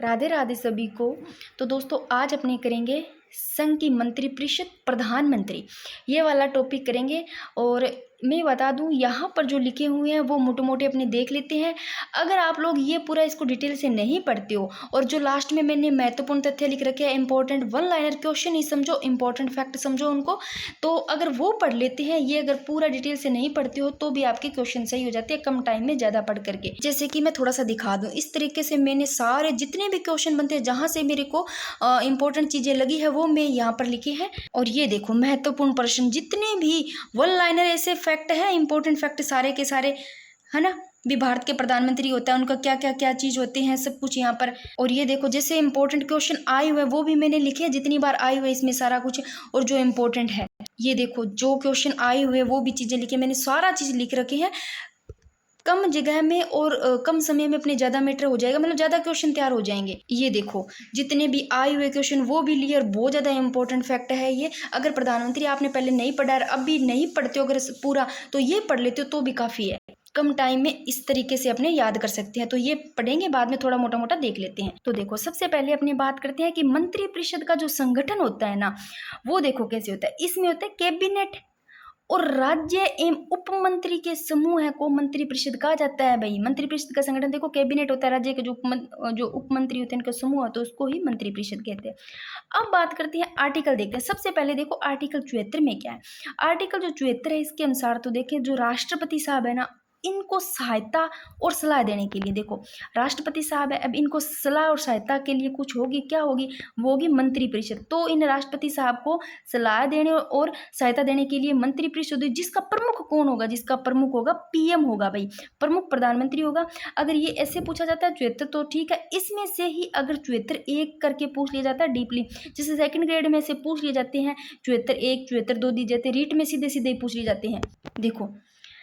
राधे राधे सभी को। तो दोस्तों आज अपने करेंगे संघ की मंत्रिपरिषद प्रधानमंत्री, ये वाला टॉपिक करेंगे। और मैं बता दूं यहाँ पर जो लिखे हुए हैं वो मोटे मोटे अपने देख लेते हैं। अगर आप लोग ये पूरा इसको डिटेल से नहीं पढ़ते हो और जो लास्ट में मैंने महत्वपूर्ण तथ्य लिख रखे हैं, इंपॉर्टेंट वन लाइनर क्वेश्चन ही समझो, इंपॉर्टेंट फैक्ट समझो उनको, तो अगर वो पढ़ लेते हैं, ये अगर पूरा डिटेल से नहीं पढ़ते हो तो भी आपके क्वेश्चन सही हो जाते हैं कम टाइम में ज़्यादा पढ़ करके। जैसे कि मैं थोड़ा सा दिखा दूँ, इस तरीके से मैंने सारे जितने भी क्वेश्चन बनते हैं जहाँ से मेरे को इंपॉर्टेंट चीज़ें लगी है वो मैं यहाँ पर लिखी है। और ये देखो महत्वपूर्ण प्रश्न, जितने भी वन लाइनर ऐसे फैक्ट है, इंपॉर्टेंट फैक्ट सारे के सारे, है ना। भी भारत के प्रधानमंत्री होता है, उनका क्या क्या क्या चीज़ होते हैं, सब कुछ यहाँ पर। और ये देखो जैसे इंपॉर्टेंट क्वेश्चन आए हुए वो भी मैंने लिखे हैं, जितनी बार आए हुए इसमें सारा कुछ, और जो इम्पोर्टेंट है ये देखो जो क्वेश्चन आए हुए वो भी चीज़ें लिखी, मैंने सारा चीज़ लिख रखी है। कम जगह में और कम समय में अपने ज़्यादा मैटर हो जाएगा, मतलब ज़्यादा क्वेश्चन तैयार हो जाएंगे। ये देखो जितने भी आए हुए क्वेश्चन वो भी लिए, और बहुत ज़्यादा इंपॉर्टेंट फैक्ट है ये। अगर प्रधानमंत्री आपने पहले नहीं पढ़ा और अब भी नहीं पढ़ते हो अगर पूरा, तो ये पढ़ लेते हो तो भी काफ़ी है। कम टाइम में इस तरीके से अपने याद कर सकते हैं। तो ये पढ़ेंगे, बाद में थोड़ा मोटा मोटा देख लेते हैं। तो देखो सबसे पहले अपनी बात करते हैं कि मंत्रिपरिषद का जो संगठन होता है ना, वो देखो कैसे होता है। इसमें होता है कैबिनेट और राज्य एवं उप मंत्री के समूह है को मंत्रिपरिषद कहा जाता है। भाई मंत्रिपरिषद का संगठन देखो, कैबिनेट होता है, राज्य के जो उप मंत्री होते हैं इनका समूह है, तो उसको ही मंत्रिपरिषद कहते हैं। अब बात करते हैं आर्टिकल, देखते हैं। सबसे पहले देखो आर्टिकल 74 में क्या है। आर्टिकल जो 74 है इसके अनुसार तो देखें, जो राष्ट्रपति साहब है ना, इनको सहायता और सलाह देने के लिए, देखो राष्ट्रपति साहब है, अब इनको सलाह और सहायता के लिए कुछ होगी, क्या होगी, वो होगी मंत्रिपरिषद। तो इन राष्ट्रपति साहब को सलाह देने और सहायता देने के लिए मंत्रिपरिषद, जिसका प्रमुख कौन होगा, जिसका प्रमुख होगा पीएम होगा। भाई प्रमुख प्रधानमंत्री होगा। अगर ये ऐसे पूछा जाता है 74 तो ठीक है, इसमें से ही अगर 74 एक करके पूछ लिया जाता है डीपली, जैसे सेकंड ग्रेड में से पूछ लिए जाते हैं 74 1 74 2 दी जाते हैं, रीट में सीधे सीधे पूछ लिए जाते हैं। देखो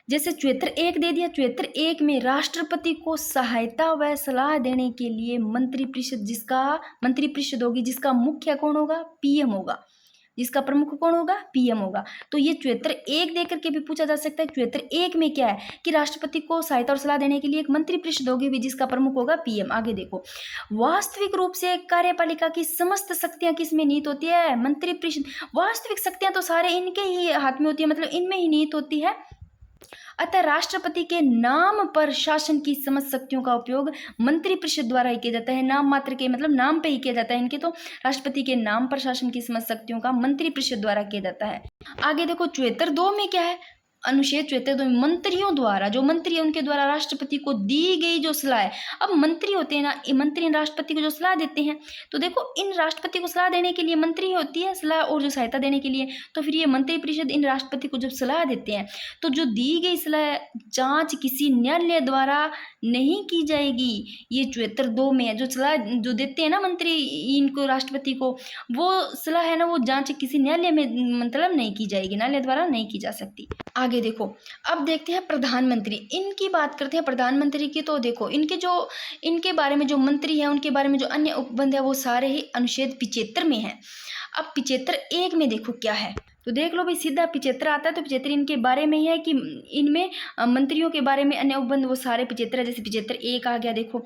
जैसे 74 1 दे दिया, 74 1 में राष्ट्रपति को सहायता व सलाह देने के लिए मंत्रिपरिषद, जिसका मंत्रिपरिषद होगी, जिसका मुख्य कौन होगा, पीएम होगा, जिसका प्रमुख कौन होगा, पीएम होगा। तो ये 74 1 दे करके भी पूछा जा सकता है। 74 1 में क्या है कि राष्ट्रपति को सहायता और सलाह देने के लिए एक मंत्रिपरिषद होगी भी, जिसका प्रमुख होगा पीएम। आगे देखो, वास्तविक रूप से कार्यपालिका की समस्त शक्तियां किस में निहित होती है, मंत्रिपरिषद। वास्तविक शक्तियां तो सारे इनके ही हाथ में होती है, मतलब इनमें ही निहित होती है। अतः राष्ट्रपति के नाम पर शासन की समस्त शक्तियों का उपयोग मंत्रिपरिषद द्वारा ही किया जाता है। नाम मात्र के, मतलब नाम पे ही किया जाता है इनके, तो राष्ट्रपति के नाम पर शासन की समस्त शक्तियों का मंत्रिपरिषद द्वारा किया जाता है। आगे देखो 74 2 में क्या है, अनुच्छेद 74 में मंत्रियों द्वारा, जो मंत्री है उनके द्वारा राष्ट्रपति को दी गई जो सलाह है। अब मंत्री होते हैं ना, मंत्री राष्ट्रपति को जो सलाह देते हैं, तो देखो इन राष्ट्रपति को सलाह देने के लिए मंत्री होती है सलाह, और जो सहायता देने के लिए, तो फिर ये मंत्रिपरिषद इन राष्ट्रपति को जब सलाह देते हैं, तो जो दी गई सलाह जांच किसी न्यायालय द्वारा नहीं की जाएगी। ये 74 2 में है, जो सलाह जो देते हैं ना मंत्री इनको राष्ट्रपति को, वो सलाह है ना, वो जांच किसी न्यायालय में मतलब नहीं की जाएगी, न्यायालय द्वारा नहीं की जा सकती। आगे देखो अब देखते हैं प्रधानमंत्री, इनकी बात करते हैं प्रधानमंत्री की। तो देखो इनके बारे में जो मंत्री है, उनके बारे में जो अन्य उपबंध है, वो सारे ही अनुच्छेद 75 में है। अब 75 1 में देखो क्या है, तो देख लो भाई, सीधा 75 आता है, तो 75 इनके बारे में ही है कि इनमें मंत्रियों के बारे में अन्य उपबंध वो सारे 75 है। जैसे 75 1 आ गया, देखो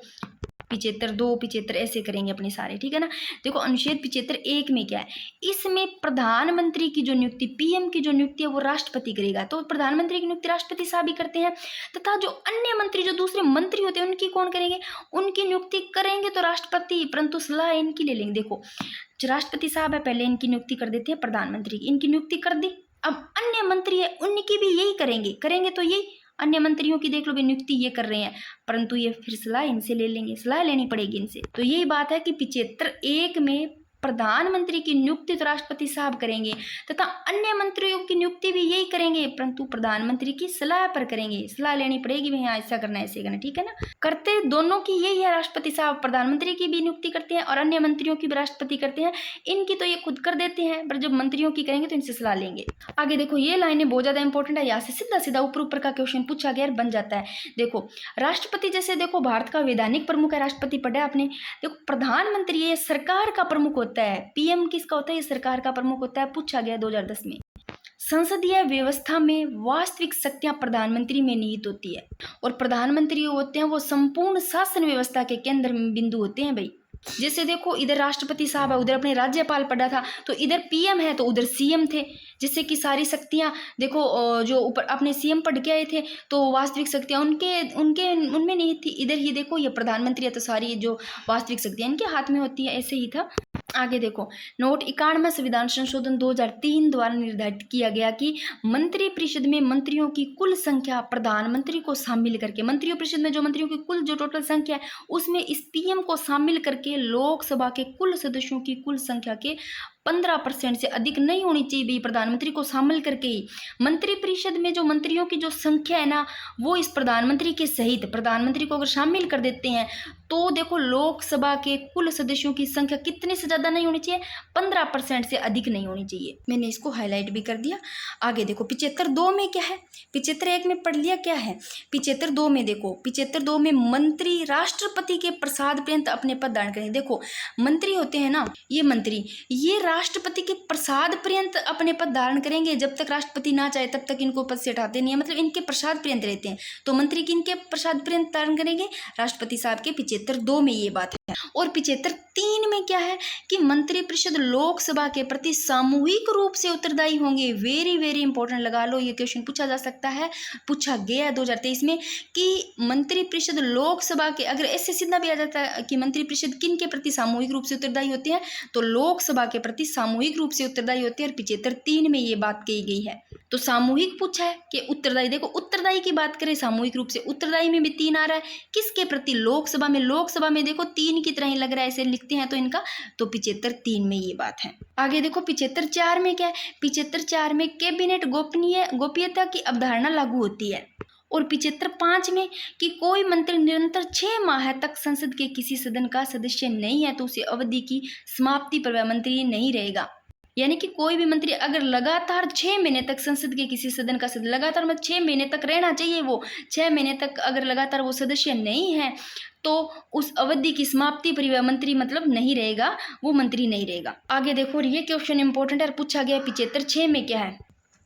75 2 75 ऐसे करेंगे अपने सारे, ठीक है ना। देखो अनुच्छेद 75 1 में क्या है, इसमें प्रधानमंत्री की जो नियुक्ति, पीएम की जो नियुक्ति है वो राष्ट्रपति करेगा। तो प्रधानमंत्री की नियुक्ति राष्ट्रपति साहब ही करते हैं, तथा जो अन्य मंत्री, जो दूसरे मंत्री होते हैं, उनकी कौन करेंगे, उनकी नियुक्ति करेंगे तो राष्ट्रपति, परंतु सलाह इनकी ले लेंगे। देखो जो राष्ट्रपति साहब है पहले इनकी नियुक्ति कर देते हैं प्रधानमंत्री की, इनकी नियुक्ति कर दी। अब अन्य मंत्री है उनकी भी यही करेंगे तो यही अन्य मंत्रियों की देख लो भी नियुक्ति ये कर रहे हैं, परंतु ये फिर सलाह इनसे ले लेंगे, सलाह लेनी पड़ेगी इनसे। तो यही बात है कि 75 1 में प्रधानमंत्री की नियुक्ति तो राष्ट्रपति साहब करेंगे, तथा अन्य मंत्रियों की नियुक्ति भी यही करेंगे, परंतु प्रधानमंत्री की सलाह पर करेंगे, सलाह लेनी पड़ेगी भाई, हाँ ऐसा करना है ऐसे करना, ठीक है ना। करते दोनों की यही है, राष्ट्रपति साहब प्रधानमंत्री की भी नियुक्ति करते हैं और अन्य मंत्रियों की भी राष्ट्रपति करते हैं। इनकी तो ये खुद कर देते हैं, पर जब मंत्रियों की करेंगे तो इनसे सलाह लेंगे। आगे देखो ये लाइनें बहुत ज्यादा इंपॉर्टेंट है, यहाँ से सीधा सीधा ऊपर का क्वेश्चन पूछा गया बन जाता है। देखो राष्ट्रपति, जैसे देखो भारत का वैधानिक प्रमुख है, राष्ट्रपति पढ़ा आपने। देखो प्रधानमंत्री ये सरकार का प्रमुख होता है, पीएम किसका होता है, ये सरकार का प्रमुख होता है, पूछा गया 2010 में। संसदीय व्यवस्था में वास्तविक शक्तियां प्रधानमंत्री में निहित होती है, और प्रधानमंत्री होते हैं वो संपूर्ण शासन व्यवस्था के केंद्र बिंदु होते हैं भाई। जैसे देखो इधर राष्ट्रपति साहब है, उधर अपने राज्यपाल पढ़ा था, तो इधर पीएम है तो उधर सीएम थे, जिससे कि सारी शक्तियाँ देखो जो ऊपर अपने सीएम पढ़ के आए थे तो वास्तविक शक्तियाँ उनके उनके उनमें नहीं थी। इधर ही देखो ये प्रधानमंत्री है तो सारी जो वास्तविक शक्तियाँ इनके हाथ में होती है, ऐसे ही था। आगे देखो नोट 91 संविधान संशोधन 2003 द्वारा निर्धारित किया गया कि मंत्रिपरिषद में मंत्रियों की कुल संख्या प्रधानमंत्री को शामिल करके, मंत्रिपरिषद में जो मंत्रियों की कुल जो टोटल संख्या है उसमें इस पीएम को शामिल करके लोकसभा के कुल सदस्यों की कुल संख्या के 15% से अधिक नहीं होनी चाहिए भाई, प्रधानमंत्री को शामिल करके ही। मंत्रिपरिषद में जो मंत्रियों की जो संख्या है ना वो इस प्रधानमंत्री के सहित प्रधानमंत्री को अगर शामिल कर देते हैं तो देखो लोकसभा के कुल सदस्यों की संख्या कितने से ज़्यादा नहीं होनी चाहिए, 15% से अधिक नहीं होनी चाहिए। मैंने इसको हाईलाइट भी कर दिया। आगे देखो 75(2) में क्या है, 75(1) में पढ़ लिया क्या है, 75(2) में देखो 75(2) में मंत्री राष्ट्रपति के प्रसाद पर्यंत अपने पद धारण करेंगे। देखो मंत्री होते हैं ना, ये मंत्री ये राष्ट्रपति के प्रसाद पर्यंत अपने पद धारण करेंगे, जब तक राष्ट्रपति ना चाहे तब तक इनको पद से हटाते नहीं है, मतलब इनके प्रसाद पर्यंत रहते हैं। तो मंत्री किनके प्रसाद पर्यंत धारण करेंगे, राष्ट्रपति साहब के। 75(2) में ये बात है। और 75(3) में क्या है कि मंत्रिपरिषद लोकसभा के प्रति सामूहिक रूप से उत्तरदायी होंगे। वेरी वेरी इंपॉर्टेंट, लगा लो, ये क्वेश्चन पूछा जा सकता है, पूछा गया है 2023 में कि मंत्रिपरिषद लोकसभा के, अगर ऐसे सीधा भी आ जाता है कि मंत्रिपरिषद किन के प्रति सामूहिक रूप से उत्तरदायी होते हैं तो लोकसभा के प्रति सामूहिक रूप से उत्तरदायी होते हैं। और 75(3) में ये बात कही गई है। तो सामूहिक पूछा है कि उत्तरदायी, देखो उत्तरदायी की बात करें सामूहिक रूप से, उत्तरदायी में भी 3 आ रहा है, किसके प्रति, लोकसभा में। लोकसभा में देखो 3 की तरह ही लग रहा है, ऐसे लिखते हैं तो इनका, तो 75(3) में ये बात है। आगे देखो 75(4) में क्या है, 75(4) में कैबिनेट गोपनीयता की अवधारणा लागू होती है। और 75(5) में कि कोई मंत्री निरंतर 6 माह तक संसद के किसी सदन का सदस्य नहीं है तो उसे अवधि की समाप्ति पर वह मंत्री नहीं रहेगा। यानी कि कोई भी मंत्री अगर लगातार 6 महीने तक संसद के किसी सदन का सदस्य, लगातार मतलब 6 महीने तक रहना चाहिए, वो 6 महीने तक अगर लगातार वो सदस्य नहीं है तो उस अवधि की समाप्ति पर वह मंत्री मतलब नहीं रहेगा, वो मंत्री नहीं रहेगा। आगे देखो ये क्वेश्चन इंपॉर्टेंट है, पूछा गया 75(6) में क्या है।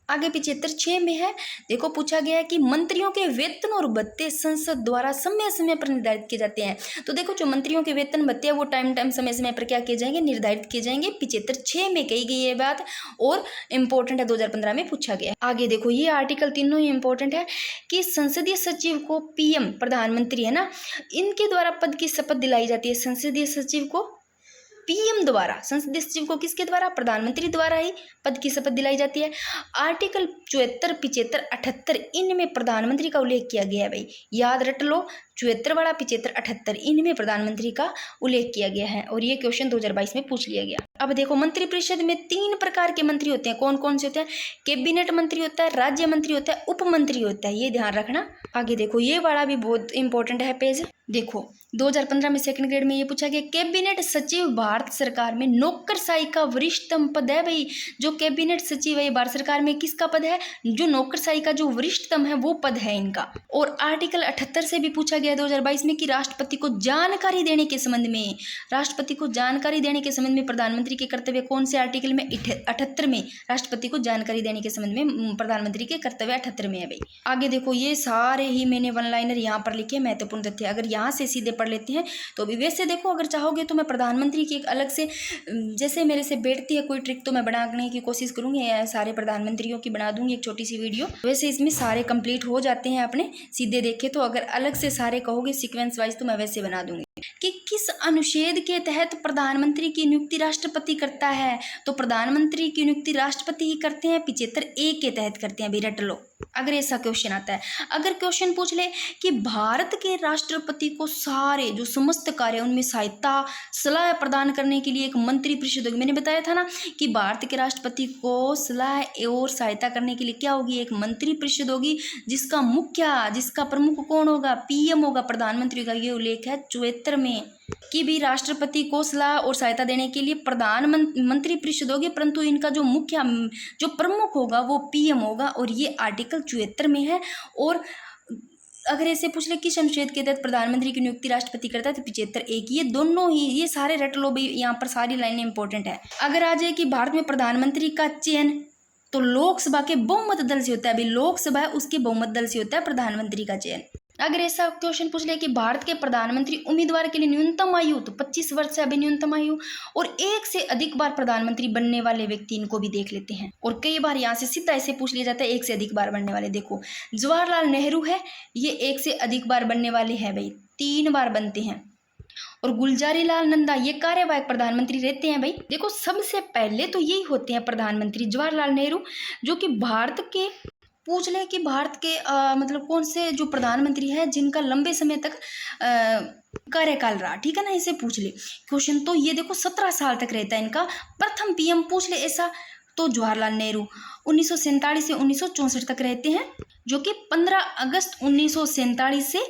आगे 75(6) में है, देखो पूछा गया है कि मंत्रियों के वेतन और भत्ते संसद द्वारा समय समय पर निर्धारित किए जाते हैं। तो देखो जो मंत्रियों के वेतन भत्ते हैं वो टाइम समय समय पर क्या किए जाएंगे, निर्धारित किए जाएंगे। 75(6) में कही गई ये बात और इम्पोर्टेंट है, 2015 में पूछा गया। आगे देखो ये आर्टिकल तीनों ही इंपॉर्टेंट है कि संसदीय सचिव को पीएम, प्रधानमंत्री है ना, इनके द्वारा पद की शपथ दिलाई जाती है। संसदीय सचिव को पीएम द्वारा, संसदीय सचिव को किसके द्वारा, प्रधानमंत्री द्वारा ही पद की शपथ दिलाई जाती है। आर्टिकल 74, 75, 78 इनमें प्रधानमंत्री का उल्लेख किया गया है भाई, याद रट लो। 74 वाला, 75, 78 इनमें प्रधानमंत्री का उल्लेख किया गया है और ये क्वेश्चन 2022 में पूछ लिया गया। अब देखो मंत्रिपरिषद में 3 प्रकार के मंत्री होते हैं, कौन कौन से होते हैं, कैबिनेट मंत्री होता है, राज्य मंत्री होता है, उप मंत्री होता है, ये ध्यान रखना। आगे देखो ये वाला भी बहुत इंपॉर्टेंट है पेज, देखो 2015 में सेकंड ग्रेड में ये पूछा गया, कैबिनेट सचिव भारत सरकार में नौकरशाही का वरिष्ठतम पद है भाई। जो कैबिनेट सचिव है भारत सरकार में किसका पद है, जो नौकरशाही का जो वरिष्ठतम है वो पद है इनका। और आर्टिकल 78 से भी पूछा गया 2022 में कि राष्ट्रपति को जानकारी देने के संबंध में, राष्ट्रपति को जानकारी देने के संबंध में प्रधानमंत्री के कर्तव्य, कौन से आर्टिकल में, 78 में, राष्ट्रपति को जानकारी देने के संबंध में प्रधानमंत्री के कर्तव्य 78 में है भाई। आगे देखो ये सारे ही मैंने वन लाइनर यहाँ पर लिखे, महत्वपूर्ण तथ्य, अगर यहाँ से सीधे पढ़ लेते हैं तो भी। वैसे देखो अगर चाहोगे तो मैं प्रधानमंत्री की एक अलग से, जैसे मेरे से बैठती है कोई ट्रिक तो मैं बनाने की कोशिश करूंगी, सारे प्रधानमंत्रियों की बना दूंगी एक छोटी सी वीडियो। वैसे इसमें सारे कंप्लीट हो जाते हैं अपने सीधे देखे तो, अगर अलग से सारे कहोगे सीक्वेंस वाइज तो मैं वैसे बना दूंगी। कि किस अनुच्छेद के तहत प्रधानमंत्री की नियुक्ति राष्ट्रपति करता है, तो प्रधानमंत्री की नियुक्ति राष्ट्रपति ही करते हैं, 75(1) के तहत करते हैं, रट लो अगर ऐसा क्वेश्चन आता है। अगर क्वेश्चन पूछ ले कि भारत के राष्ट्रपति को सारे जो समस्त कार्य उनमें सहायता सलाह प्रदान करने के लिए एक मंत्रिपरिषद होगी, मैंने बताया था ना कि भारत के राष्ट्रपति को सलाह और सहायता करने के लिए क्या होगी, एक मंत्रिपरिषद होगी, जिसका मुख्य, जिसका प्रमुख कौन होगा, पीएम होगा, प्रधानमंत्री का। ये उल्लेख है 74 में कि भी राष्ट्रपति को सलाह और सहायता देने के लिए प्रधानमंत्री परिषद होगी, परंतु इनका जो मुख्य, जो प्रमुख होगा वो पीएम होगा। और ये आर्टिकल 74 में है। और अगर ऐसे पूछ ले किस अनुच्छेद के तहत प्रधानमंत्री की नियुक्ति राष्ट्रपति करता है, तो 75(1), ये दोनों ही, ये सारे रट लो भाई, यहाँ पर सारी लाइनें इंपॉर्टेंट है। अगर आ जाए कि भारत में प्रधानमंत्री का चयन तो लोकसभा के बहुमत दल से होता है भाई, लोकसभा है उसके बहुमत दल से होता है प्रधानमंत्री का चयन। अगर ऐसा क्वेश्चन पूछ ले कि भारत के प्रधानमंत्री उम्मीदवार के लिए न्यूनतम आयु, तो 25 वर्ष से अभी न्यूनतम आयु, और एक से अधिक बार प्रधानमंत्री बनने वाले व्यक्ति, इनको भी देख लेते हैं। और कई बार यहाँ से सीधा ऐसे पूछ लिया जाता है एक से अधिक बार बनने वाले। देखो जवाहरलाल नेहरू है, ये एक से अधिक बार बनने वाले हैं भाई, 3 बार बनते हैं। और गुलजारी लाल नंदा ये कार्यवाहक प्रधानमंत्री रहते हैं भाई। देखो सबसे पहले तो यही होते हैं प्रधानमंत्री जवाहरलाल नेहरू, जो कि भारत के पूछ ले कि भारत के मतलब कौन से जो प्रधानमंत्री है जिनका लंबे समय तक कार्यकाल रहा, ठीक है ना, इसे पूछ ले क्वेश्चन। तो ये देखो 17 साल तक रहता है इनका। प्रथम पीएम पूछ ले ऐसा, तो जवाहरलाल नेहरू 1947 से 1964 तक रहते हैं, जो कि 15 अगस्त 1947 से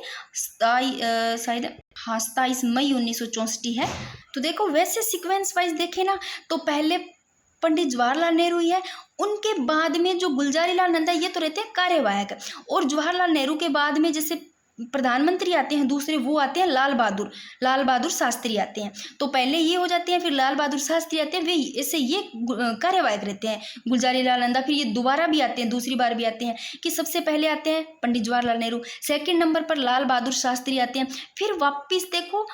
शायद 27 मई 1964 है। तो देखो वैसे सीक्वेंस वाइज देखे ना, तो पहले पंडित जवाहरलाल नेहरू ही है, उनके बाद में जो गुलजारी लाल नंदा ये तो रहते हैं कार्यवाहक, और जवाहरलाल नेहरू के बाद में जैसे प्रधानमंत्री आते हैं दूसरे, वो आते हैं लाल बहादुर शास्त्री आते हैं। तो पहले ये हो जाते हैं, फिर लाल बहादुर शास्त्री आते हैं, वे ऐसे ये कार्यवाहक रहते हैं गुलजारी लाल नंदा। फिर ये दोबारा भी आते हैं, दूसरी बार भी आते हैं, कि सबसे पहले आते हैं पंडित जवाहरलाल नेहरू, सेकंड नंबर पर लाल बहादुर शास्त्री आते हैं, फिर वापिस देखो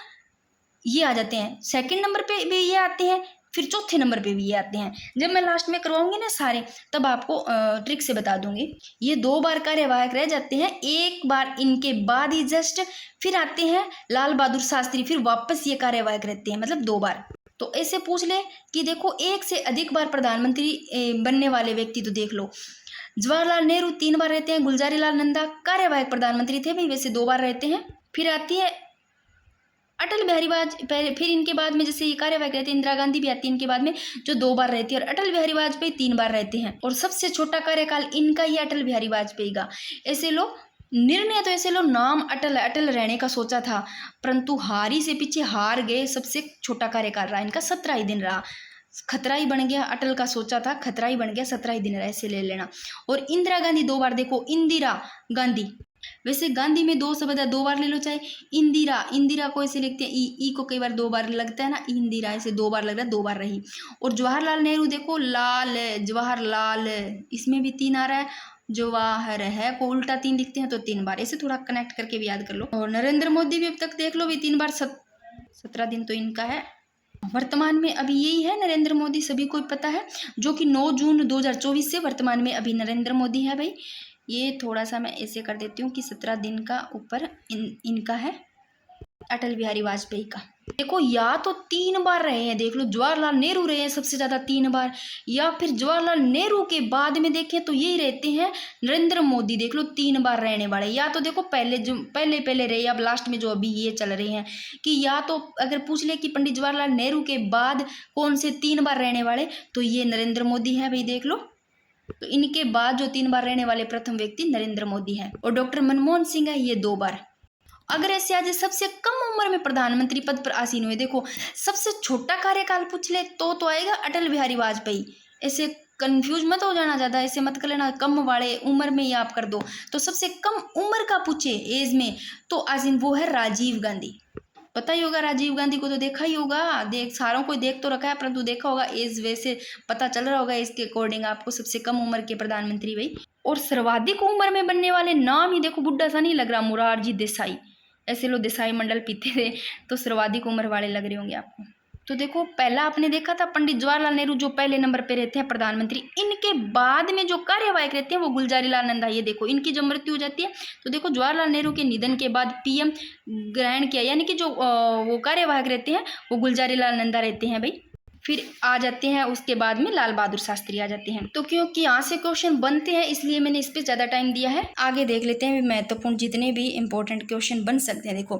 ये आ जाते हैं, सेकंड नंबर पे भी ये आते हैं, फिर चौथे नंबर पे भी ये आते हैं। जब मैं लास्ट में करवाऊंगी ना सारे, तब आपको ट्रिक से बता दूंगी। ये 2 बार कार्यवाहक रह जाते हैं, एक बार इनके बाद ही जस्ट फिर आते हैं लाल बहादुर शास्त्री, फिर वापस ये कार्यवाहक रहते हैं, मतलब 2 बार। तो ऐसे पूछ ले कि देखो एक से अधिक बार प्रधानमंत्री बनने वाले व्यक्ति, तो देख लो जवाहरलाल नेहरू 3 बार रहते हैं, गुलजारी लाल नंदा कार्यवाहक प्रधानमंत्री थे भाई, वैसे 2 बार रहते हैं। फिर आती है अटल बिहारी वाजपेयी, फिर इनके बाद में जैसे ये कार्यवाहक रहते हैं, इंदिरा गांधी भी आती है इनके बाद में, जो 2 बार रहती है, और अटल बिहारी वाजपेयी 3 बार रहते हैं। और सबसे छोटा कार्यकाल इनका ही अटल बिहारी वाजपेयी का। ऐसे लो निर्णय, तो ऐसे लो नाम अटल रहने का सोचा था, परंतु हारी से पीछे हार गए। सबसे छोटा कार्यकाल रहा इनका, 17 ही दिन रहा, खतरा ही बन गया। अटल का सोचा था, खतरा ही बन गया, 17 ही दिन रहा, ऐसे ले लेना। और इंदिरा गांधी 2 बार, देखो इंदिरा गांधी, वैसे गांधी में 2 शब्द है, 2 बार ले लो, चाहे इंदिरा को ऐसे लिखते हैं, ई को कई बार 2 बार लगता है ना, इंदिरा ऐसे 2 बार लग रहा है, 2 बार रही। और जवाहरलाल नेहरू देखो लाल जवाहरलाल, इसमें भी 3 आ रहा है, जवाहर है को उल्टा 3 लिखते हैं, तो 3 बार, ऐसे थोड़ा कनेक्ट करके भी याद कर लो। और नरेंद्र मोदी भी अब तक देख लो भी 3 बार, 17 दिन तो इनका है। वर्तमान में अभी यही है नरेंद्र मोदी, सभी को पता है, जो कि 9 जून 2024 से वर्तमान में अभी नरेंद्र मोदी है भाई। ये थोड़ा सा मैं ऐसे कर देती हूँ कि 17 दिन का ऊपर इनका है अटल बिहारी वाजपेयी का। देखो या तो 3 बार रहे हैं, देख लो जवाहरलाल नेहरू रहे हैं सबसे ज़्यादा 3 बार, या फिर जवाहरलाल नेहरू के बाद में देखें तो यही रहते हैं नरेंद्र मोदी, देख लो 3 बार रहने वाले। या तो देखो पहले जो पहले रहे, अब लास्ट में जो अभी ये चल रहे हैं, कि या तो अगर पूछ ले कि पंडित जवाहरलाल नेहरू के बाद कौन से 3 बार रहने वाले, तो ये नरेंद्र मोदी है भाई, देख लो। तो इनके बाद जो 3 बार रहने वाले प्रथम व्यक्ति नरेंद्र मोदी है। और डॉक्टर मनमोहन सिंह है, ये 2 बार। अगर ऐसे आज सबसे कम उम्र में प्रधानमंत्री पद पर आसीन हुए, देखो सबसे छोटा कार्यकाल पूछ ले तो आएगा अटल बिहारी वाजपेयी। ऐसे कंफ्यूज मत हो जाना, ज़्यादा ऐसे मत कर लेना, कम वाले उम्र में ही आप कर दो। तो सबसे कम उम्र का पूछे एज में, तो आसीन वो है राजीव गांधी। पता ही होगा राजीव गांधी को, तो देखा ही होगा, सारों को देख तो रखा है, परंतु देखा होगा एज, वैसे पता चल रहा होगा इसके अकॉर्डिंग आपको सबसे कम उम्र के प्रधानमंत्री भाई। और सर्वाधिक उम्र में बनने वाले नाम ही देखो, बुढ़ा सा नहीं लग रहा, मोरारजी देसाई, ऐसे लोग देसाई मंडल पीते थे, तो सर्वाधिक उम्र वाले लग रहे होंगे आपको। तो देखो पहला आपने देखा था पंडित जवाहरलाल नेहरू जो पहले नंबर पे रहते हैं प्रधानमंत्री, इनके बाद में जो कार्यवाहक रहते हैं वो गुलजारी लाल नंदा। ये देखो इनकी जब मृत्यु हो जाती है, तो देखो जवाहरलाल नेहरू के निधन के बाद पीएम ग्रहण किया, यानी कि जो वो कार्यवाहक रहते हैं वो गुलजारी लाल नंदा रहते हैं भाई। फिर आ जाते हैं उसके बाद में लाल बहादुर शास्त्री आ जाते हैं। तो क्योंकि यहाँ से क्वेश्चन बनते हैं इसलिए मैंने इस पर ज़्यादा टाइम दिया है। आगे देख लेते हैं महत्वपूर्ण जितने भी इंपॉर्टेंट क्वेश्चन बन सकते हैं। देखो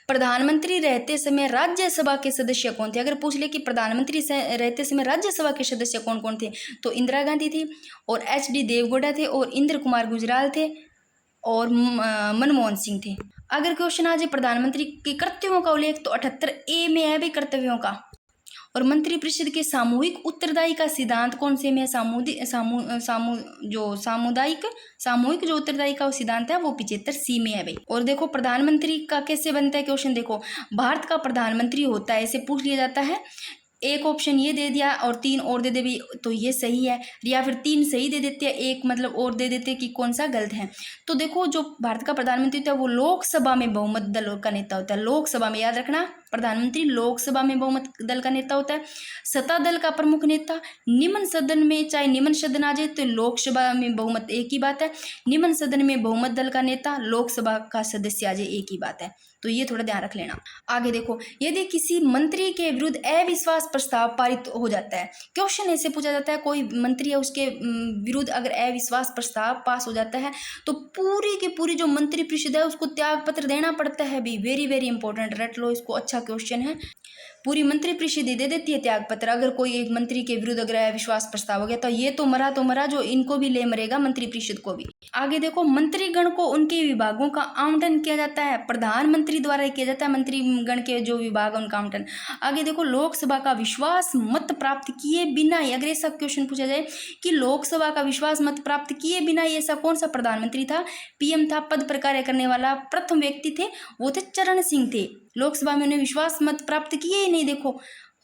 प्रधानमंत्री रहते समय राज्यसभा के सदस्य कौन थे? अगर पूछ ले कि प्रधानमंत्री रहते समय राज्यसभा के सदस्य कौन कौन थे, तो इंदिरा गांधी थी, और HD देवगौड़ा थे, और इंद्र कुमार गुजराल थे, और मनमोहन सिंह थे। अगर क्वेश्चन आ जाए प्रधानमंत्री के कर्तव्यों का उल्लेख, तो 78A में है भी कर्तव्यों का। और मंत्रिपरिषद के सामूहिक उत्तरदायी का सिद्धांत कौन से में? सामूहिक जो उत्तरदायी का सिद्धांत है वो 75C में है भाई। और देखो प्रधानमंत्री का कैसे बनता है क्वेश्चन, देखो भारत का प्रधानमंत्री होता है, ऐसे पूछ लिया जाता है एक ऑप्शन ये दे दिया और 3 और दे दे भी तो ये सही है, या फिर 3 सही दे देते हैं, एक मतलब और दे देते कि कौन सा गलत है। तो देखो जो भारत का प्रधानमंत्री होता है वो लोकसभा में बहुमत दल का नेता होता है। लोकसभा में, याद रखना, प्रधानमंत्री लोकसभा में बहुमत दल का नेता होता है। सत्ता दल का प्रमुख नेता, निम्न सदन में, चाहे निम्न सदन आ जाए तो लोकसभा में बहुमत एक ही बात है, निम्न सदन में बहुमत दल का नेता, लोकसभा का सदस्य आ जाए एक ही बात है। तो ये थोड़ा ध्यान रख लेना। आगे देखो, यदि किसी मंत्री के विरुद्ध अविश्वास प्रस्ताव पारित हो जाता है, क्वेश्चन ऐसे पूछा जाता है, कोई मंत्री है उसके विरुद्ध अगर अविश्वास प्रस्ताव पास हो जाता है तो पूरी की पूरी जो मंत्री परिषद है उसको त्याग पत्र देना पड़ता है भी। वेरी वेरी इंपॉर्टेंट, रट लो इसको, अच्छा क्वेश्चन है। पूरी मंत्री परिषद दे देती है त्याग पत्र अगर कोई एक मंत्री के विरुद्ध अगर अविश्वास प्रस्ताव हो गया। तो ये तो मरा जो इनको भी ले मरेगा, मंत्री परिषद को भी। आगे देखो, मंत्रीगण को उनके विभागों का आवंटन किया जाता है, प्रधानमंत्री द्वारा किया जाता है, मंत्रीगण के जो विभाग उनका आवंटन। आगे देखो, लोकसभा का विश्वास मत प्राप्त किए बिना ही, अगर ऐसा क्वेश्चन पूछा जाए कि लोकसभा का विश्वास मत प्राप्त किए बिना ही ऐसा कौन सा प्रधानमंत्री था, पीएम था, पद पर कार्य करने वाला प्रथम व्यक्ति थे, वो थे चरण सिंह थे। लोकसभा में उन्हें विश्वास मत प्राप्त किए ही नहीं। देखो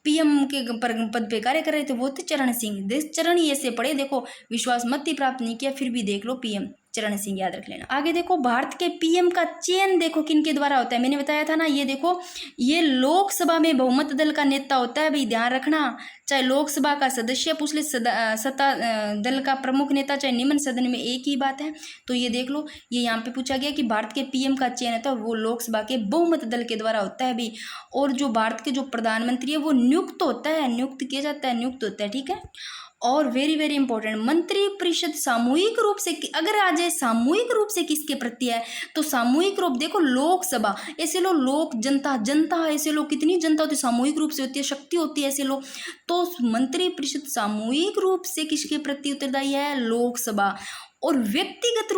पीएम के पद पे कार्य कर रहे थे वो थे चरण सिंह। चरण ही ऐसे पड़े, देखो विश्वास मत ही प्राप्त नहीं किया फिर भी देख लो पीएम चरण सिंह, याद रख लेना। आगे देखो, भारत के पीएम का चयन देखो किनके द्वारा होता है, मैंने बताया था ना, ये देखो ये लोकसभा में बहुमत दल का नेता होता है भाई, ध्यान रखना। चाहे लोकसभा का सदस्य पूछ ले, सत्ता दल का प्रमुख नेता, चाहे निम्न सदन में, एक ही बात है। तो ये देख लो, ये यहाँ पे पूछा गया कि भारत के पीएम का चयन होता है वो लोकसभा के बहुमत दल के द्वारा होता है भी। और जो भारत के जो प्रधानमंत्री है वो नियुक्त होता है, नियुक्त किया जाता है, नियुक्त होता है, ठीक है। और वेरी वेरी इंपॉर्टेंट, मंत्री परिषद सामूहिक रूप से, अगर आ जाए सामूहिक रूप से किसके प्रति है, तो सामूहिक रूप देखो लोकसभा, ऐसे लो लोक, जनता, जनता, ऐसे लो कितनी जनता होती है, सामूहिक रूप से होती है, शक्ति होती है, ऐसे लो। तो मंत्री परिषद सामूहिक रूप से किसके प्रति उत्तरदायी है, लोकसभा। और व्यक्तिगत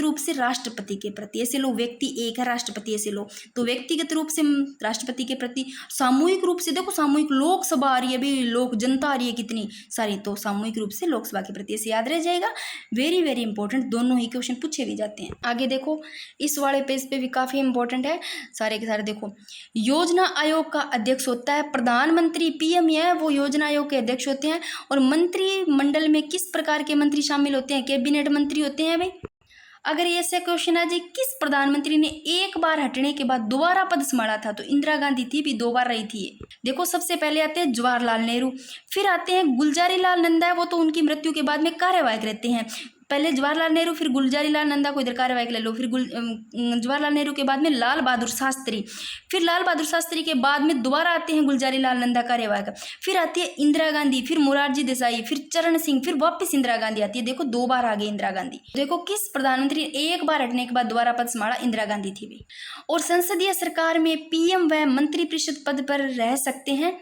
रूप से राष्ट्रपति के प्रति, ऐसे लो, व्यक्ति एक है, राष्ट्रपति ऐसे लो, तो व्यक्तिगत रूप से राष्ट्रपति के प्रति। सामूहिक रूप से देखो, सामूहिक लोकसभा आ रही है अभी, लोक जनता आ रही है कितनी सारी, तो सामूहिक रूप से लोकसभा के प्रति, ऐसे याद रह जाएगा। वेरी वेरी इंपॉर्टेंट, दोनों ही क्वेश्चन पूछे भी जाते हैं। आगे देखो, इस वाले पेज पे भी काफी इंपॉर्टेंट है सारे के सारे। देखो, योजना आयोग का अध्यक्ष होता है प्रधानमंत्री, पीएम है वो योजना आयोग के अध्यक्ष होते हैं। और मंत्रिमंडल में किस प्रकार के मंत्री शामिल होते हैं, कैबिनेट मंत्री होते हैं भाई। अगर ऐसे क्वेश्चन आ जाए, किस प्रधानमंत्री ने एक बार हटने के बाद दोबारा पद संभाला था, तो इंदिरा गांधी थी भी, 2 बार रही थी ये। देखो सबसे पहले आते हैं जवाहरलाल नेहरू, फिर आते हैं गुलजारी लाल नंदा, वो तो उनकी मृत्यु के बाद में कार्यवाहक रहते हैं। पहले जवाहरलाल नेहरू, फिर गुलजारी लाल नंदा को इधर कार्यवाहक ले लो, फिर जवाहरलाल नेहरू के बाद में लाल बहादुर शास्त्री, फिर लाल बहादुर शास्त्री के बाद में दोबारा आते हैं गुलजारी लाल नंदा कार्यवाहक, फिर आती है इंदिरा गांधी, फिर मोरारजी देसाई, फिर चरण सिंह, फिर वापस इंदिरा गांधी आती है। देखो 2 बार आ गई इंदिरा गांधी। देखो किस प्रधानमंत्री एक बार हटने के बाद दोबारा पद संभाला, इंदिरा गांधी थी भी। और संसदीय सरकार में पीएम व मंत्रिपरिषद पद पर रह सकते हैं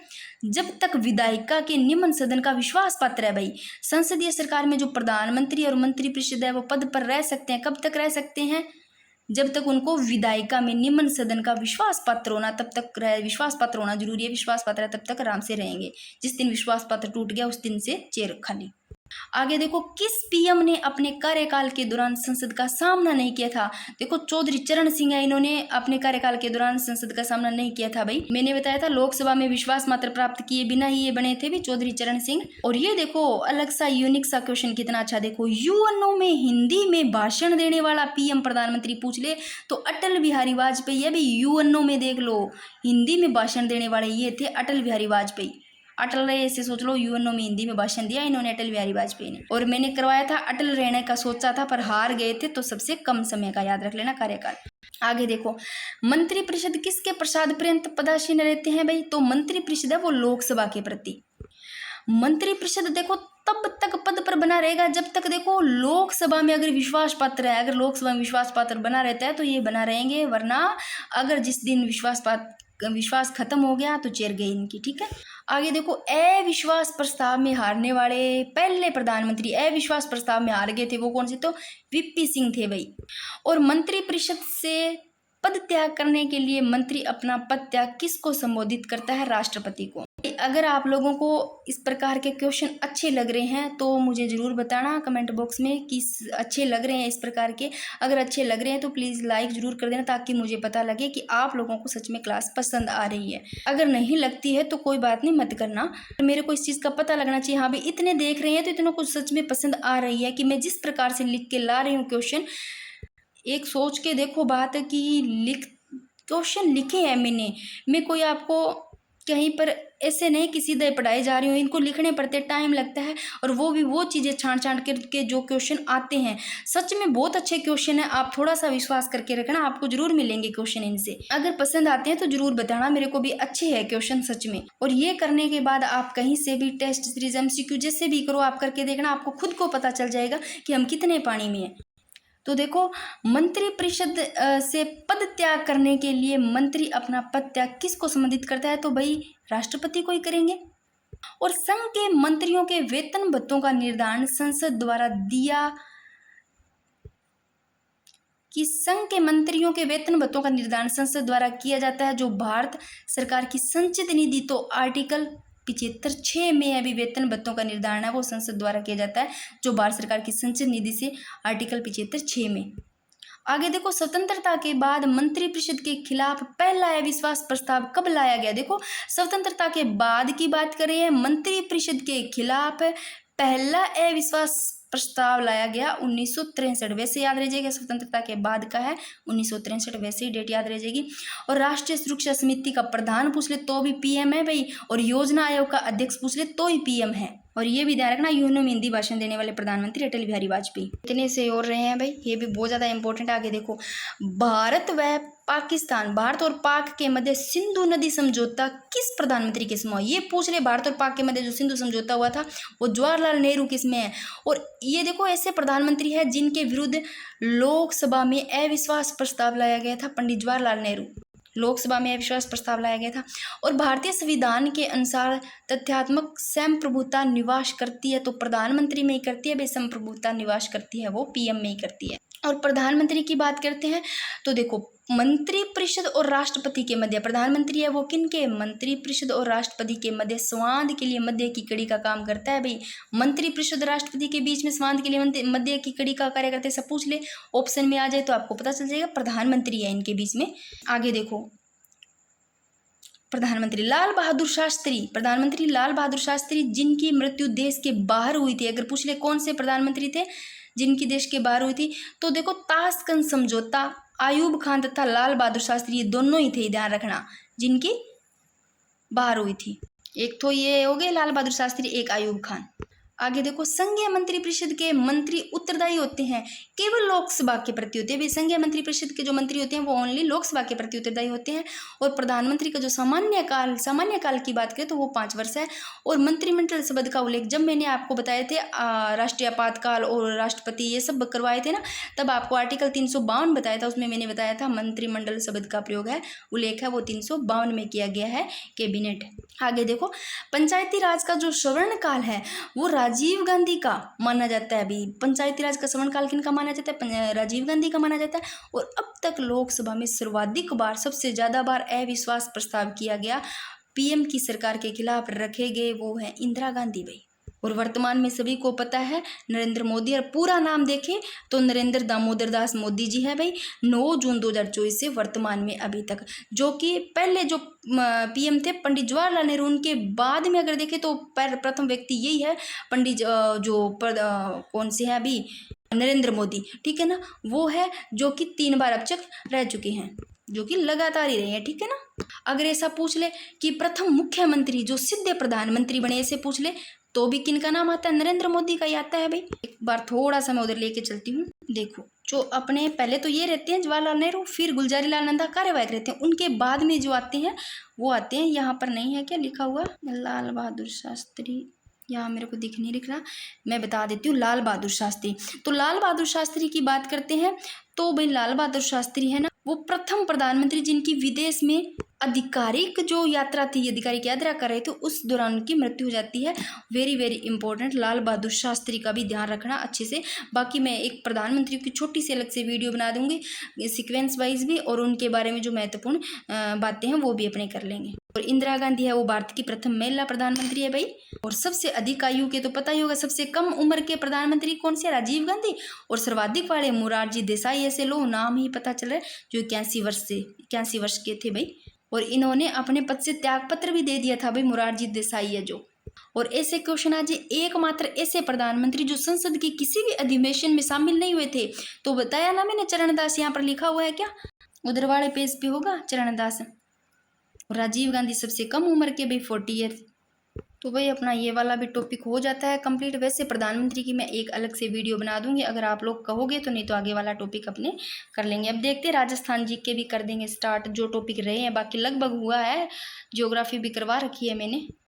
जब तक विधायिका के निम्न सदन का विश्वास पात्र है भाई। संसदीय सरकार में जो प्रधानमंत्री और मंत्रिपरिषद है वो पद पर रह सकते हैं, कब तक रह सकते हैं, जब तक उनको विधायिका में निम्न सदन का विश्वास पात्र होना, तब तक विश्वास पात्र होना जरूरी है। विश्वास पात्र है तब तक आराम से रहेंगे, जिस दिन विश्वास पात्र टूट गया उस दिन से चेयर खाली। आगे देखो, किस पीएम ने अपने कार्यकाल के दौरान संसद का सामना नहीं किया था। देखो चौधरी चरण सिंह है, इन्होंने अपने कार्यकाल के दौरान संसद का सामना नहीं किया था भाई। मैंने बताया था लोकसभा में विश्वास मात्र प्राप्त किए बिना ही ये बने थे भी, चौधरी चरण सिंह। और ये देखो अलग सा यूनिक सा क्वेश्चन कितना अच्छा, देखो यूएनओ में हिंदी में भाषण देने वाला पीएम प्रधानमंत्री पूछ ले तो अटल बिहारी वाजपेयी है भाई। यूएनओ में देख लो हिंदी में भाषण देने वाले ये थे अटल बिहारी वाजपेयी। अटल रहे ऐसे सोच लो, यूएनओ में हिंदी में भाषण दिया इन्होंने अटल बिहारी वाजपेयी ने। और मैंने करवाया था अटल रहने का सोचा था पर हार गए थे, तो सबसे कम समय का याद रख लेना कार्यकाल। आगे देखो, मंत्रिपरिषद किसके प्रसाद पर्यंत पदासीन रहते हैं भाई, तो मंत्रिपरिषद है वो लोकसभा के प्रति। मंत्रिपरिषद देखो तब तक पद पर बना रहेगा जब तक देखो लोकसभा में अगर विश्वास पात्र है, अगर लोकसभा में विश्वास पात्र बना रहता है तो ये बना रहेंगे, वरना अगर जिस दिन विश्वास खत्म हो गया तो चेयर गई इनकी, ठीक है। आगे देखो, अविश्वास प्रस्ताव में हारने वाले पहले प्रधानमंत्री अविश्वास प्रस्ताव में हार गए थे वो कौन से, तो वीपी सिंह थे भाई। और मंत्रिपरिषद से पद त्याग करने के लिए मंत्री अपना पद त्याग किसको संबोधित करता है, राष्ट्रपति को। अगर आप लोगों को इस प्रकार के क्वेश्चन अच्छे लग रहे हैं तो मुझे ज़रूर बताना कमेंट बॉक्स में कि अच्छे लग रहे हैं इस प्रकार के। अगर अच्छे लग रहे हैं तो प्लीज़ लाइक ज़रूर कर देना ताकि मुझे पता लगे कि आप लोगों को सच में क्लास पसंद आ रही है। अगर नहीं लगती है तो कोई बात नहीं, मत करना। मेरे को इस चीज़ का पता लगना चाहिए, हाँ भाई इतने देख रहे हैं तो इतनों को सच में पसंद आ रही है कि मैं जिस प्रकार से लिख के ला रही हूँ क्वेश्चन। एक सोच के देखो बात कि क्वेश्चन लिखे हैं मैं कोई आपको कहीं पर ऐसे नहीं कि सीधे पढ़ाई जा रही हूँ, इनको लिखने पड़ते टाइम लगता है, और वो भी वो चीज़ें छांट छांट के जो क्वेश्चन आते हैं सच में बहुत अच्छे क्वेश्चन है। आप थोड़ा सा विश्वास करके रखना, आपको जरूर मिलेंगे क्वेश्चन इनसे। अगर पसंद आते हैं तो जरूर बताना, मेरे को भी अच्छे है क्वेश्चन सच में। और ये करने के बाद आप कहीं से भी टेस्ट सीरीज MCQ जैसे भी करो, आप करके देखना, आपको खुद को पता चल जाएगा कि हम कितने पानी में हैं। तो देखो, मंत्री परिषद से पद त्याग करने के लिए मंत्री अपना पद त्याग किसको संबंधित करता है? तो भाई राष्ट्रपति को ही करेंगे। और संघ के मंत्रियों के वेतन भत्तों का निर्धारण संसद द्वारा दिया कि संघ के मंत्रियों के वेतन भत्तों का निर्धारण संसद द्वारा किया जाता है। जो भारत सरकार की संचित निधि, तो आर्टिकल 75(6) में अभी वेतन भत्तों का निर्धारण है वो संसद द्वारा किया जाता है, जो भारत सरकार की संचित निधि से आर्टिकल 75(6) में। आगे देखो, स्वतंत्रता के बाद मंत्रिपरिषद के खिलाफ पहला अविश्वास प्रस्ताव कब लाया गया? देखो, स्वतंत्रता के बाद की बात करें, मंत्रिपरिषद के खिलाफ पहला अविश्वास प्रस्ताव लाया गया 1963। वैसे याद रह जाएगा, स्वतंत्रता के बाद का है 1963, वैसे ही डेट याद रह जाएगी। और राष्ट्रीय सुरक्षा समिति का प्रधान पूछ ले तो भी PM है भाई, और योजना आयोग का अध्यक्ष पूछ ले तो ही PM है। और ये भी ध्यान रखना, यूनो में हिंदी भाषण देने वाले प्रधानमंत्री अटल बिहारी वाजपेयी। इतने से और रहे हैं भाई, ये भी बहुत ज़्यादा इंपॉर्टेंट। आगे देखो, भारत व पाकिस्तान, भारत और पाक के मध्य सिंधु नदी समझौता किस प्रधानमंत्री के समय? ये पूछ रहे, भारत और पाक के मध्य जो सिंधु समझौता हुआ था वो जवाहरलाल नेहरू किसमें है? और ये देखो, ऐसे प्रधानमंत्री है जिनके विरुद्ध लोकसभा में अविश्वास प्रस्ताव लाया गया था, पंडित जवाहरलाल नेहरू। लोकसभा में अविश्वास प्रस्ताव लाया गया था। और भारतीय संविधान के अनुसार तथ्यात्मक संप्रभुता निवास करती है, तो प्रधानमंत्री में ही करती है भाई, संप्रभुता निवास करती है वो PM में ही करती है। और प्रधानमंत्री की बात करते हैं तो देखो, मंत्रिपरिषद और राष्ट्रपति के मध्य प्रधानमंत्री है वो किनके? मंत्रिपरिषद और राष्ट्रपति के मध्य संवाद के लिए मध्य की कड़ी का काम करता है भाई। मंत्रिपरिषद राष्ट्रपति के बीच में संवाद के लिए मध्य की कड़ी का कार्य करते हैं। सब पूछ ले, ऑप्शन में आ जाए तो आपको पता चल जाएगा, प्रधानमंत्री है इनके बीच में। आगे देखो, प्रधानमंत्री लाल बहादुर शास्त्री, प्रधानमंत्री लाल बहादुर शास्त्री जिनकी मृत्यु देश के बाहर हुई थी। अगर पूछ ले कौन से प्रधानमंत्री थे जिनकी देश के बाहर हुई थी, तो देखो, ताशकंद समझौता, आयूब खान तथा लाल बहादुर शास्त्री, ये दोनों ही थे, ध्यान रखना, जिनकी बाहर हुई थी। एक तो ये हो गए लाल बहादुर शास्त्री, एक आयूब खान। आगे देखो, संघीय मंत्रिपरिषद के मंत्री उत्तरदायी होते हैं केवल लोकसभा के प्रति होते हैं। संघीय मंत्रिपरिषद के जो मंत्री होते हैं वो ओनली लोकसभा के प्रति उत्तरदायी होते हैं। और प्रधानमंत्री का जो सामान्य काल की बात करें तो वो 5 वर्ष है। और मंत्रिमंडल शब्द का उल्लेख जब मैंने आपको बताए थे राष्ट्रीय आपातकाल और राष्ट्रपति ये सब करवाए थे ना, तब आपको आर्टिकल 352 बताया था, उसमें मैंने बताया था मंत्रिमंडल शब्द का प्रयोग है, उल्लेख है वो 352 में किया गया है, कैबिनेट। आगे देखो, पंचायती राज का जो स्वर्ण काल है वो राजीव गांधी का माना जाता है। अभी पंचायती राज का स्वर्ण काल किनका माना जाता है? राजीव गांधी का माना जाता है। और अब तक लोकसभा में सर्वाधिक बार, सबसे ज्यादा बार अविश्वास प्रस्ताव किया गया PM की सरकार के खिलाफ रखे गए वो है इंदिरा गांधी भाई। और वर्तमान में सभी को पता है नरेंद्र मोदी, और पूरा नाम देखें तो नरेंद्र दामोदर दास मोदी जी है भाई। 9 जून 2024 से वर्तमान में अभी तक, जो कि पहले जो PM थे पंडित जवाहरलाल नेहरू, उनके बाद में अगर देखें तो प्रथम व्यक्ति यही है पंडित कौन से है अभी, नरेंद्र मोदी, ठीक है ना, वो है जो कि 3 बार अब तक रह चुके हैं, जो कि लगातार ही रहे हैं, ठीक है ना। अगर ऐसा पूछ ले कि प्रथम मुख्यमंत्री जो सीधे प्रधानमंत्री बने, ऐसे पूछ ले तो भी किनका नाम आता है? नरेंद्र मोदी का ही आता है भाई। एक बार थोड़ा सा मैं उधर लेके चलती हूँ। देखो, जो अपने पहले तो ये रहते हैं जवाहरलाल नेहरू, फिर गुलजारी लाल नंदा कार्यवाहक रहते हैं, उनके बाद में जो आते हैं वो आते हैं, यहाँ पर नहीं है क्या लिखा हुआ, लाल बहादुर शास्त्री, यहाँ मेरे को दिख नहीं लिख रहा, मैं बता देती हूँ, लाल बहादुर शास्त्री। तो लाल बहादुर शास्त्री की बात करते हैं तो भाई लाल बहादुर शास्त्री है ना, वो प्रथम प्रधानमंत्री जिनकी विदेश में आधिकारिक जो यात्रा थी, आधिकारिक यात्रा कर रहे थे, उस दौरान उनकी मृत्यु हो जाती है। Very very important, Lal Bahadur Shastri का भी ध्यान रखना अच्छे से। बाकी मैं एक प्रधानमंत्री की छोटी सी अलग से वीडियो बना दूंगी सीक्वेंस वाइज भी, और उनके बारे में जो महत्वपूर्ण बातें हैं वो भी अपने कर लेंगे। और इंदिरा गांधी है वो भारत की प्रथम महिला प्रधानमंत्री है भाई। और सबसे अधिक आयु के तो पता ही होगा, सबसे कम उम्र के प्रधानमंत्री कौन से? राजीव गांधी। और सर्वाधिक वाले मोरारजी देसाई, ऐसे लो नाम ही पता चल रहा है, जो 81 वर्ष के थे भाई। और इन्होंने अपने पद से त्यागपत्र भी दे दिया था भाई, मोरारजी देसाई है जो। और ऐसे क्वेश्चन आज, एकमात्र ऐसे प्रधानमंत्री जो संसद के किसी भी अधिवेशन में शामिल नहीं हुए थे, तो बताया ना मैंने, चरणदास। यहाँ पर लिखा हुआ है क्या? उधर वाले पेज पे होगा चरणदास। राजीव गांधी सबसे कम उम्र के भाई, 40 ईयर। तो भाई अपना ये वाला भी टॉपिक हो जाता है कंप्लीट। वैसे प्रधानमंत्री की मैं एक अलग से वीडियो बना दूंगी अगर आप लोग कहोगे तो, नहीं तो आगे वाला टॉपिक अपने कर लेंगे। अब देखते हैं राजस्थान जी के भी कर देंगे स्टार्ट, जो टॉपिक रहे हैं। बाकी लगभग हुआ है, ज्योग्राफी भी करवा रखी है मैंने।